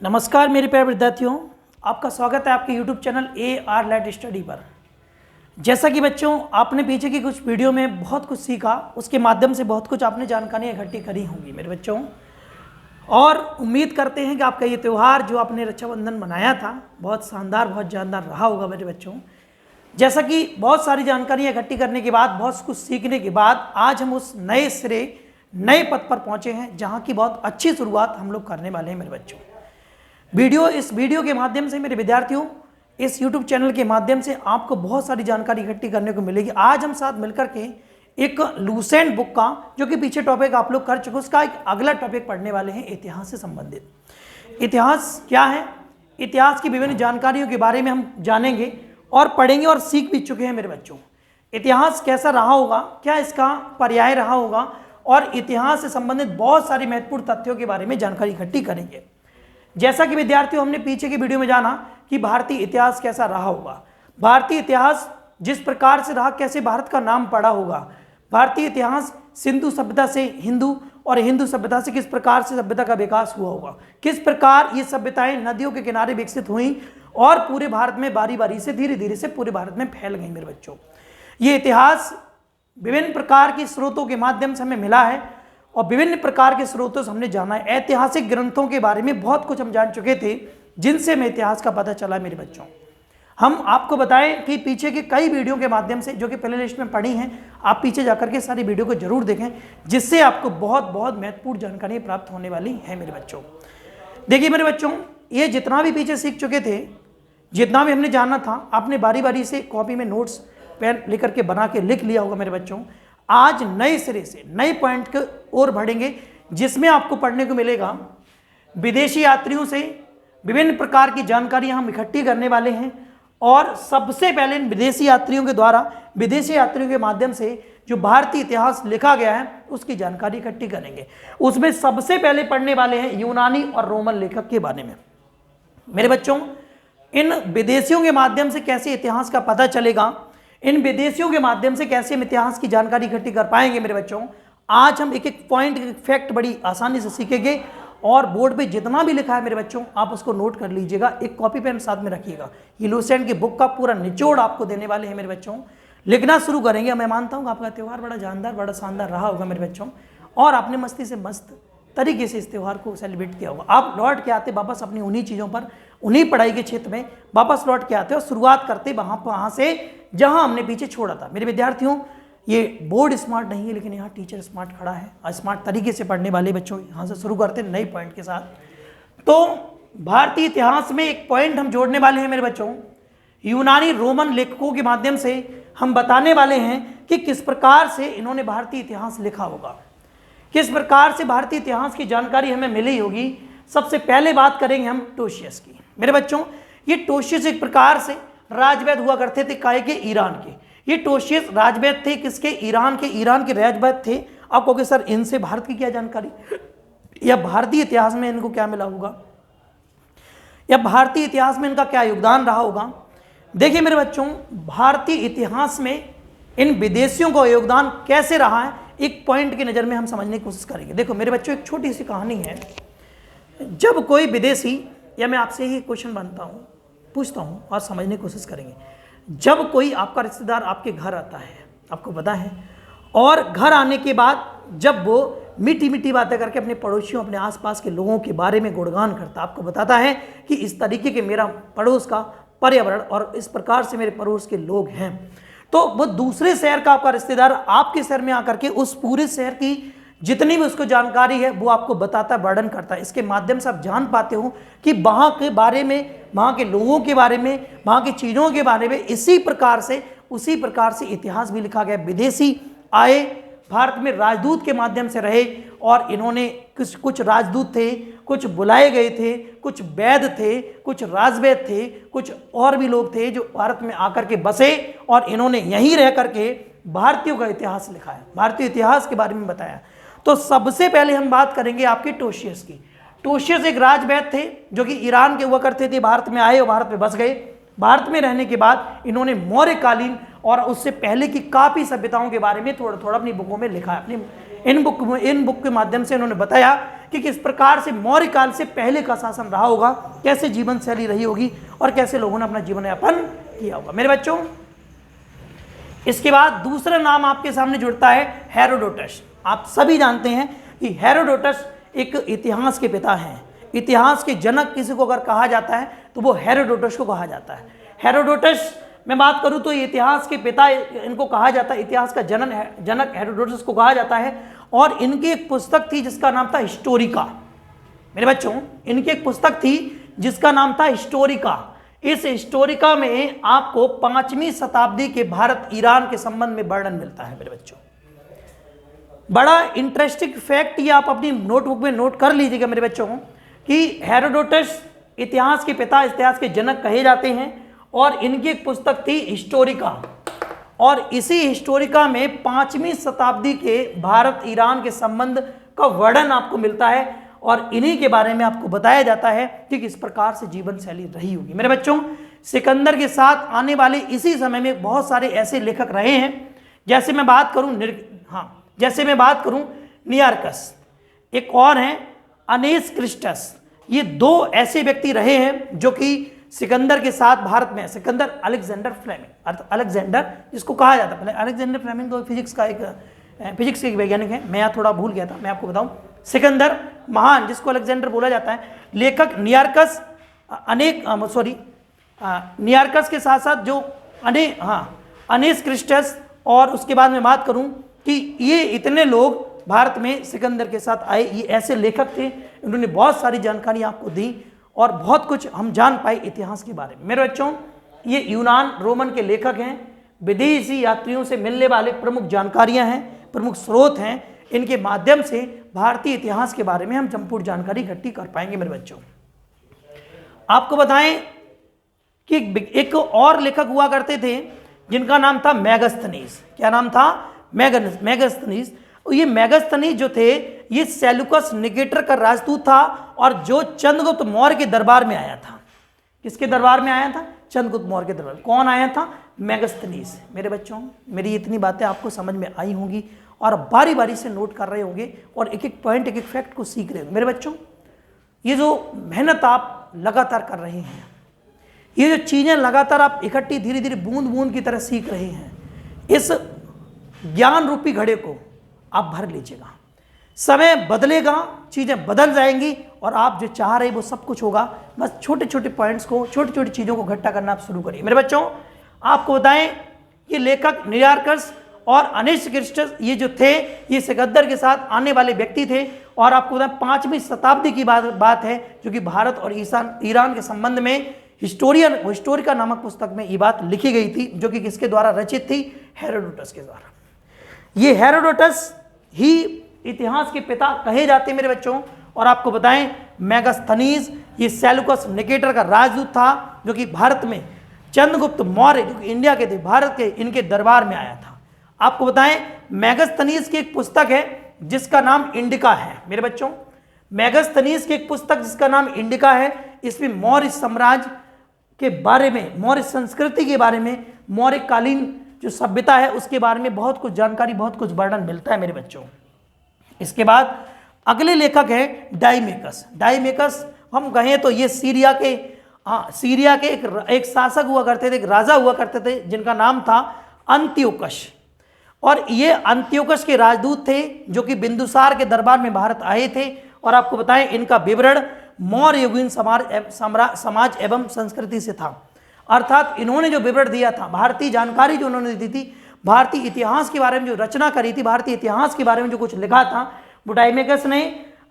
नमस्कार मेरे प्यारे विद्यार्थियों, आपका स्वागत है आपके YouTube channel AR let study पर। जैसा कि बच्चों आपने पीछे की कुछ वीडियो में बहुत कुछ सीखा, उसके माध्यम से बहुत कुछ आपने जानकारियाँ इकट्ठी करी होंगी मेरे बच्चों, और उम्मीद करते हैं कि आपका ये त्यौहार जो आपने रक्षाबंधन मनाया था बहुत शानदार बहुत जानदार रहा होगा मेरे बच्चों। जैसा कि बहुत सारी जानकारियाँ इकट्ठी करने के बाद, बहुत कुछ सीखने के बाद आज हम उस नए सिरे नए पद पर पहुँचे हैं जहाँ की बहुत अच्छी शुरुआत हम लोग करने वाले हैं मेरे बच्चों। इस वीडियो के माध्यम से मेरे विद्यार्थियों, इस YouTube चैनल के माध्यम से आपको बहुत सारी जानकारी इकट्ठी करने को मिलेगी। आज हम साथ मिलकर के एक लूसेंट बुक का, जो कि पीछे टॉपिक आप लोग कर चुके, उसका एक अगला टॉपिक पढ़ने वाले हैं, इतिहास से संबंधित। इतिहास क्या है, इतिहास की विभिन्न जानकारियों के बारे में हम जानेंगे और पढ़ेंगे और सीख भी चुके हैं मेरे बच्चों। इतिहास कैसा रहा होगा, क्या इसका पर्याय रहा होगा, और इतिहास से संबंधित बहुत सारी महत्वपूर्ण तथ्यों के बारे में जानकारी इकट्ठी करेंगे। जैसा कि विद्यार्थियों हमने पीछे की वीडियो में जाना कि भारतीय इतिहास कैसा रहा होगा, भारतीय इतिहास जिस प्रकार से रहा, कैसे भारत का नाम पड़ा होगा, भारतीय इतिहास सिंधु सभ्यता से हिंदू और हिंदू सभ्यता से किस प्रकार से सभ्यता का विकास हुआ होगा, किस प्रकार ये सभ्यताएं नदियों के किनारे विकसित हुई और पूरे भारत में बारी बारी से धीरे धीरे से पूरे भारत में फैल गई मेरे बच्चों। ये इतिहास विभिन्न प्रकार के स्रोतों के माध्यम से हमें मिला है और विभिन्न प्रकार के स्रोतों से हमने जाना है। ऐतिहासिक ग्रंथों के बारे में बहुत कुछ हम जान चुके थे जिनसे हमें इतिहास का पता चला मेरे बच्चों। हम आपको बताएं कि पीछे के कई वीडियो के माध्यम से, जो कि प्ले लिस्ट में पड़ी हैं, आप पीछे जाकर के सारी वीडियो को जरूर देखें, जिससे आपको बहुत बहुत महत्वपूर्ण जानकारी प्राप्त होने वाली है मेरे बच्चों। देखिए मेरे बच्चों, ये जितना भी पीछे सीख चुके थे, जितना भी हमने जाना था, आपने बारी बारी से कॉपी में नोट्स पेन लेकर के बना के लिख लिया होगा मेरे बच्चों। आज नए सिरे से नए पॉइंट की ओर बढ़ेंगे, जिसमें आपको पढ़ने को मिलेगा विदेशी यात्रियों से विभिन्न प्रकार की जानकारियां हम इकट्ठी करने वाले हैं। और सबसे पहले इन विदेशी यात्रियों के द्वारा, विदेशी यात्रियों के माध्यम से जो भारतीय इतिहास लिखा गया है उसकी जानकारी इकट्ठी करेंगे। उसमें सबसे पहले पढ़ने वाले हैं यूनानी और रोमन लेखक के बारे में मेरे बच्चों। इन विदेशियों के माध्यम से कैसे इतिहास का पता चलेगा, इन विदेशियों के माध्यम से कैसे हम इतिहास की जानकारी इकट्ठी कर पाएंगे मेरे बच्चों। आज हम एक एक पॉइंट, एक फैक्ट बड़ी आसानी से सीखेंगे और बोर्ड पे जितना भी लिखा है मेरे बच्चों आप उसको नोट कर लीजिएगा, एक कॉपी पेन साथ में रखिएगा। ये लूसेंट की बुक का पूरा निचोड़ आपको देने वाले हैं मेरे बच्चों। लिखना शुरू करेंगे। मैं मानता हूँ आपका त्यौहार बड़ा जानदार बड़ा शानदार रहा होगा मेरे बच्चों, और आपने मस्ती से मस्त तरीके से इस त्यौहार को सेलिब्रेट किया होगा। आप लौट के आते वापस अपनी उन्हीं चीज़ों पर, उन्हीं पढ़ाई के क्षेत्र में वापस लौट के आते और शुरुआत करते वहाँ से जहाँ हमने पीछे छोड़ा था। मेरे विद्यार्थियों, ये बोर्ड स्मार्ट नहीं है, लेकिन यहाँ टीचर स्मार्ट खड़ा है। स्मार्ट तरीके से पढ़ने वाले बच्चों यहाँ से शुरू करते हैं नए पॉइंट के साथ। तो भारतीय इतिहास में एक पॉइंट हम जोड़ने वाले हैं मेरे बच्चों। यूनानी रोमन लेखकों के माध्यम से हम बताने वाले हैं कि किस प्रकार से इन्होंने भारतीय इतिहास लिखा होगा, किस प्रकार से भारतीय इतिहास की जानकारी हमें मिली होगी। सबसे पहले बात करेंगे हम टोशियस की मेरे बच्चों। ये टोशियस एक प्रकार से राजवैद हुआ करते थे, काहे के, ईरान के। ये टोशियस राजवैद थे, किसके, ईरान के राजवैद थे। आप कहोगे सर इनसे भारत की क्या जानकारी, या भारतीय इतिहास में इनको क्या मिला होगा, या भारतीय इतिहास में इनका क्या योगदान रहा होगा। देखिए मेरे बच्चों, भारतीय इतिहास में इन विदेशियों का योगदान कैसे रहा है, एक पॉइंट की नज़र में हम समझने की कोशिश करेंगे। देखो मेरे बच्चों, एक छोटी सी कहानी है। जब कोई विदेशी, या मैं आपसे ही क्वेश्चन पूछता हूँ और समझने की कोशिश करेंगे। जब कोई आपका रिश्तेदार आपके घर आता है, आपको पता है, और घर आने के बाद जब वो मीठी मीठी बातें करके अपने पड़ोसियों, अपने आसपास के लोगों के बारे में गुणगान करता, आपको बताता है कि इस तरीके के मेरा पड़ोस का पर्यावरण और इस प्रकार से मेरे पड़ोस के लोग हैं, तो वो दूसरे शहर का आपका रिश्तेदार आपके शहर में आकर के उस पूरे शहर की जितनी भी उसको जानकारी है वो आपको बताता है, वर्णन करता है। इसके माध्यम से आप जान पाते हो कि वहाँ के बारे में, वहाँ के लोगों के बारे में, वहाँ की चीज़ों के बारे में। उसी प्रकार से इतिहास भी लिखा गया। विदेशी आए, भारत में राजदूत के माध्यम से रहे, और इन्होंने कुछ राजदूत थे, कुछ बुलाए गए थे, कुछ वैद्य थे, कुछ राजवैद्य थे, कुछ और भी लोग थे जो भारत में आकर के बसे, और इन्होंने यहीं रह करके भारतीयों का इतिहास लिखा है, भारतीय इतिहास के बारे में बताया। तो सबसे पहले हम बात करेंगे आपके टोशियस की। टोशियस एक राजवैद्य थे जो कि ईरान के हुआ करते थे, भारत में आए और भारत में बस गए। भारत में रहने के बाद इन्होंने मौर्यकालीन और उससे पहले की काफ़ी सभ्यताओं के बारे में थोड़ा थोड़ा अपनी बुकों में लिखा है। अपनी इन बुक के माध्यम से इन्होंने बताया कि किस प्रकार से मौर्य काल से पहले का शासन रहा होगा, कैसे जीवन शैली रही होगी और कैसे लोगों ने अपना जीवन यापन किया होगा मेरे बच्चों। इसके बाद दूसरा नाम आपके सामने जुड़ता है हेरोडोटस। आप सभी जानते हैं कि हेरोडोटस एक इतिहास के पिता हैं। इतिहास के जनक किसी को अगर कहा जाता है तो वो हेरोडोटस को कहा जाता है। हेरोडोटस मैं बात करूं तो ये इतिहास के पिता इनको कहा जाता है, इतिहास का जनक हेरोडोटस को कहा जाता है। और इनकी एक पुस्तक थी जिसका नाम था हिस्टोरिका। मेरे बच्चों, इनकी एक पुस्तक थी जिसका नाम था हिस्टोरिका। इस हिस्टोरिका में आपको 5वीं शताब्दी के भारत ईरान के संबंध में वर्णन मिलता है मेरे बच्चों। बड़ा इंटरेस्टिंग फैक्ट ये आप अपनी नोटबुक में नोट कर लीजिएगा मेरे बच्चों कि हेरोडोटस इतिहास के पिता, इतिहास के जनक कहे जाते हैं और इनकी एक पुस्तक थी हिस्टोरिका। और इसी हिस्टोरिका में 5वीं शताब्दी के भारत ईरान के संबंध का वर्णन आपको मिलता है और इन्हीं के बारे में आपको बताया जाता है कि किस प्रकार से जीवन शैली रही होगी मेरे बच्चों। सिकंदर के साथ आने वाले इसी समय में बहुत सारे ऐसे लेखक रहे हैं। जैसे मैं बात करूं नियार्कस, एक और हैं अनेस क्रिस्टस। ये दो ऐसे व्यक्ति रहे हैं जो कि सिकंदर के साथ भारत में, सिकंदर अलेक्जेंडर फ्लेमिंग, अर्थ अलेक्जेंडर जिसको कहा जाता है, पहले अलेक्जेंडर फ्लेमिंग तो फिजिक्स के एक वैज्ञानिक है, मैं यहाँ थोड़ा भूल गया था, मैं आपको बताऊं। सिकंदर महान जिसको अलेक्जेंडर बोला जाता है, लेखक नियार्कस, नियार्कस के साथ साथ जो अनेस क्रिस्टस, और उसके बाद मैं बात करूं कि ये इतने लोग भारत में सिकंदर के साथ आए। ये ऐसे लेखक थे, इन्होंने बहुत सारी जानकारी आपको दी और बहुत कुछ हम जान पाए इतिहास के बारे में मेरे बच्चों। ये यूनान रोमन के लेखक हैं, विदेशी यात्रियों से मिलने वाले प्रमुख जानकारियां हैं, प्रमुख स्रोत हैं। इनके माध्यम से भारतीय इतिहास के बारे में हम संपूर्ण जानकारी इकट्ठी कर पाएंगे मेरे बच्चों। आपको बताएं कि एक और लेखक हुआ करते थे जिनका नाम था मेगास्थनीज। क्या नाम था? मेगास्थनीज। ये मेगास्थनीज जो थे ये सेल्यूकस निकेटर का राजदूत था और जो चंद्रगुप्त मौर्य के दरबार में आया था। किसके दरबार में आया था? चंद्रगुप्त मौर्य के दरबार। कौन आया था? मेगास्थनीज। मेरे बच्चों, मेरी इतनी बातें आपको समझ में आई होंगी और बारी बारी से नोट कर रहे होंगे और एक एक पॉइंट, एक एक फैक्ट को सीख रहे होंगे मेरे बच्चों। ये जो मेहनत आप लगातार कर रहे हैं, ये जो चीज़ें लगातार आप इकट्ठी धीरे धीरे बूंद बूंद की तरह सीख रहे हैं, इस ज्ञान रूपी घड़े को आप भर लीजिएगा। समय बदलेगा, चीज़ें बदल जाएंगी और आप जो चाह रहे वो सब कुछ होगा। बस छोटे छोटे पॉइंट्स को, छोटी छोटी चीज़ों को इकट्ठा करना आप शुरू करिए मेरे बच्चों। आपको बताएं ये लेखक नियार्कस और अनेस क्रिस्टस ये जो थे ये सिकंदर के साथ आने वाले व्यक्ति थे। और आपको बताएं 5वीं शताब्दी की बात है जो कि भारत और ईरान के संबंध में हिस्टोरिका नामक पुस्तक में ये बात लिखी गई थी, जो कि किसके द्वारा रचित थी? हेरोडोटस के द्वारा। ये हेरोडोटस ही इतिहास के पिता कहे जाते हैं मेरे बच्चों। और आपको बताएं मेगास्थनीज ये सेल्यूकस निकेटर का राजदूत था जो कि भारत में चंद्रगुप्त मौर्य जो कि इंडिया के थे, भारत के इनके दरबार में आया था। आपको बताएं मेगास्थनीज की एक पुस्तक है जिसका नाम इंडिका है मेरे बच्चों। मेगास्थनीज की एक पुस्तक जिसका नाम इंडिका है, इसमें मौर्य साम्राज्य के बारे में, मौर्य संस्कृति के बारे में, मौर्य कालीन जो सभ्यता है उसके बारे में बहुत कुछ जानकारी, बहुत कुछ वर्णन मिलता है मेरे बच्चों। इसके बाद अगले लेखक है डाइमेकस। डाइमेकस हम कहें तो ये सीरिया के एक शासक हुआ करते थे, एक राजा हुआ करते थे जिनका नाम था अंत्योकस। और ये अंत्योकस के राजदूत थे जो कि बिंदुसार के दरबार में भारत आए थे। और आपको बताएं इनका विवरण मौर्य युगीन समाज एवं संस्कृति से था। अर्थात इन्होंने जो विवरण दिया था, भारतीय जानकारी जो उन्होंने दी थी, भारतीय इतिहास के बारे में जो रचना करी थी, भारतीय इतिहास के बारे में जो कुछ लिखा था, वो डाइमेकस ने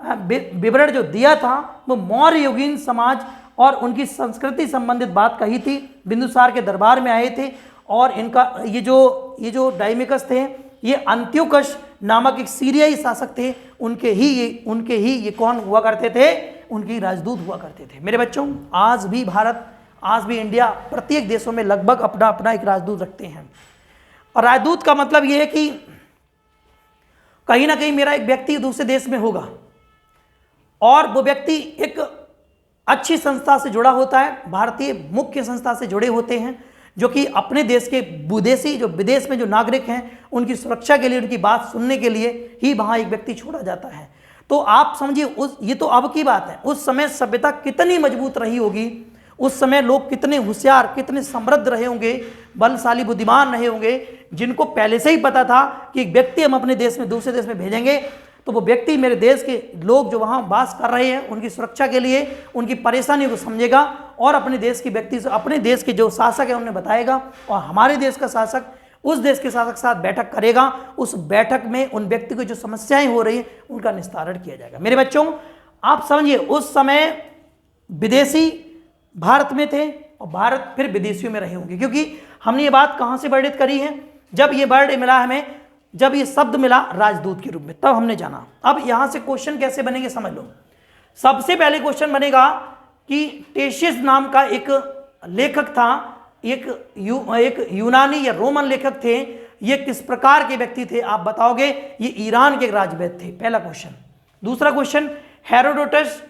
विवरण जो दिया था वो मौर्य युगीन समाज और उनकी संस्कृति संबंधित बात कही थी। बिंदुसार के दरबार में आए थे और इनका ये जो डाइमेकस थे ये अंत्योकस नामक एक सीरियाई शासक थे, उनके ही ये कौन हुआ करते थे? उनके राजदूत हुआ करते थे मेरे बच्चों। आज भी भारत, आज भी इंडिया प्रत्येक देशों में लगभग अपना अपना एक राजदूत रखते हैं। और राजदूत का मतलब यह है कि कहीं ना कहीं मेरा एक व्यक्ति दूसरे देश में होगा और वो व्यक्ति एक अच्छी संस्था से जुड़ा होता है, भारतीय मुख्य संस्था से जुड़े होते हैं, जो कि अपने देश के विदेशी जो विदेश में जो नागरिक हैं उनकी सुरक्षा के लिए, उनकी बात सुनने के लिए ही वहाँ एक व्यक्ति छोड़ा जाता है। तो आप समझिए ये तो अब की बात है, उस समय सभ्यता कितनी मजबूत रही होगी, उस समय लोग कितने होशियार, कितने समृद्ध रहे होंगे, बलशाली, बुद्धिमान रहे होंगे, जिनको पहले से ही पता था कि एक व्यक्ति हम अपने देश में दूसरे देश में भेजेंगे तो वो व्यक्ति मेरे देश के लोग जो वहाँ वास कर रहे हैं उनकी सुरक्षा के लिए उनकी परेशानियों को समझेगा और अपने देश के व्यक्ति से, अपने देश के जो शासक है उन्हें बताएगा और हमारे देश का शासक उस देश के शासक के साथ बैठक करेगा। उस बैठक में उन व्यक्ति को जो समस्याएं हो रही हैं उनका निस्तारण किया जाएगा। मेरे बच्चों, आप समझिए उस समय विदेशी भारत में थे और भारत फिर विदेशियों में रहे होंगे, क्योंकि हमने ये बात कहाँ से वर्णित करी है, जब ये वर्ड मिला हमें, जब ये शब्द मिला राजदूत के रूप में, तब हमने जाना। अब यहां से क्वेश्चन कैसे बनेंगे समझ लो। सबसे पहले क्वेश्चन बनेगा कि टेशियस नाम का एक लेखक था, एक यूनानी या रोमन लेखक थे, ये किस प्रकार के व्यक्ति थे आप बताओगे। ये ईरान के राजवैद थे, पहला क्वेश्चन। दूसरा क्वेश्चन, हेरोडोटस,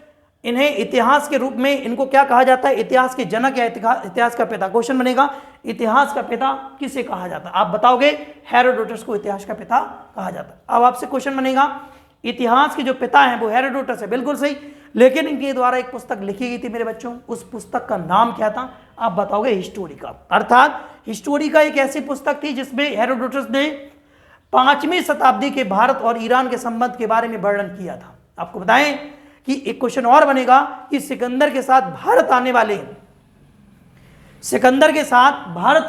इन्हें इतिहास के रूप में इनको क्या कहा जाता है, इतिहास के जनक या इतिहास का पिता। क्वेश्चन बनेगा इतिहास का पिता किसे कहा जाता है, आप बताओगे हेरोडोटस को इतिहास का पिता कहा जाता है। अब आपसे क्वेश्चन बनेगा इतिहास के जो पिता हैं वो हेरोडोटस है, बिल्कुल सही, लेकिन इनके द्वारा एक पुस्तक लिखी गई थी मेरे बच्चों, उस पुस्तक का नाम क्या था, आप बताओगे हिस्टोरिका। अर्थात हिस्टोरिका एक ऐसी पुस्तक थी जिसमें हेरोडोटस ने 5वीं शताब्दी के भारत और ईरान के संबंध के बारे में वर्णन किया था। आपको बताएं कि एक क्वेश्चन और बनेगा कि सिकंदर के साथ भारत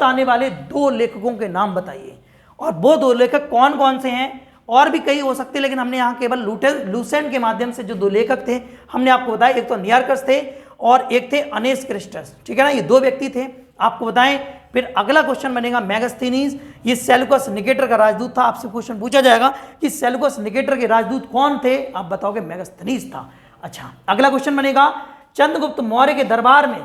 आने वाले 2 लेखकों के नाम बताइए, और वो 2 लेखक कौन कौन से हैं। और भी कई हो सकते, लेकिन हमने यहाँ केवल लूसेंट के माध्यम से जो 2 लेखक थे हमने आपको बताया, एक तो नियार्कस थे और एक थे अनेस क्रिस्टस, ठीक है ना, ये 2 व्यक्ति थे, आपको बताएं। फिर अगला क्वेश्चन बनेगा मेगास्थनीज, ये सेल्यूकस निकेटर का राजदूत था। आपसे क्वेश्चन पूछा जाएगा कि सेल्यूकस निकेटर के राजदूत कौन थे, आप बताओगे मेगास्थनीज था। अच्छा, अगला क्वेश्चन बनेगा चंद्रगुप्त मौर्य के दरबार में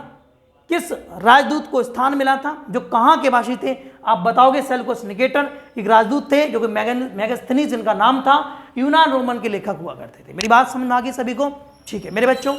किस राजदूत को स्थान मिला था, जो कहाँ के वासी थे, आप बताओगे सेल्यूकस निकेटर एक राजदूत थे, जो कि मेगास्थनीज इनका नाम था, यूनान रोमन के लेखक हुआ करते थे। मेरी बात समझ में आ गई सभी को, ठीक है मेरे बच्चों।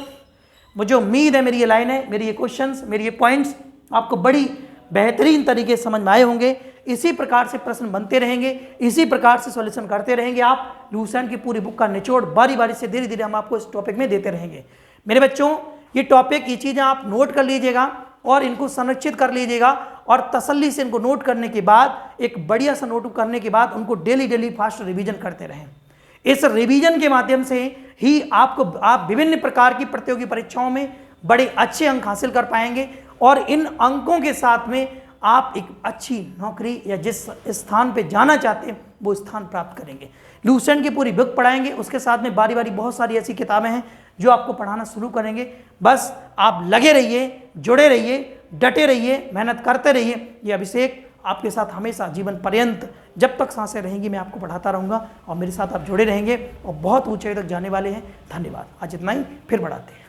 मुझे उम्मीद है मेरी ये लाइन है, मेरी ये क्वेश्चंस, मेरी ये पॉइंट्स आपको बड़ी बेहतरीन तरीके से समझ में आए होंगे। इसी प्रकार से प्रश्न बनते रहेंगे, इसी प्रकार से सॉल्यूशन करते रहेंगे आप। लूसेंट की पूरी बुक का निचोड़ बारी बारी से धीरे धीरे हम आपको इस टॉपिक में देते रहेंगे। मेरे बच्चों, ये टॉपिक, ये चीज़ें आप नोट कर लीजिएगा और इनको संरक्षित कर लीजिएगा, और तसल्ली से इनको नोट करने के बाद, एक बढ़िया सा नोट करने के बाद उनको डेली फास्ट रिवीजन करते रहें। इस रिवीजन के माध्यम से ही आप विभिन्न प्रकार की प्रतियोगी परीक्षाओं में बड़े अच्छे अंक हासिल कर पाएंगे, और इन अंकों के साथ में आप एक अच्छी नौकरी या जिस स्थान पे जाना चाहते हैं वो स्थान प्राप्त करेंगे। लूसेंट की पूरी बुक पढ़ाएंगे, उसके साथ में बारी बारी बहुत सारी ऐसी किताबें हैं जो आपको पढ़ाना शुरू करेंगे। बस आप लगे रहिए, जुड़े रहिए, डटे रहिए, मेहनत करते रहिए। ये अभिषेक आपके साथ हमेशा जीवन पर्यंत, जब तक सांसें रहेंगी, मैं आपको पढ़ाता रहूँगा और मेरे साथ आप जुड़े रहेंगे और बहुत ऊंचाई तक जाने वाले हैं। धन्यवाद। आज इतना ही, फिर बढ़ाते हैं।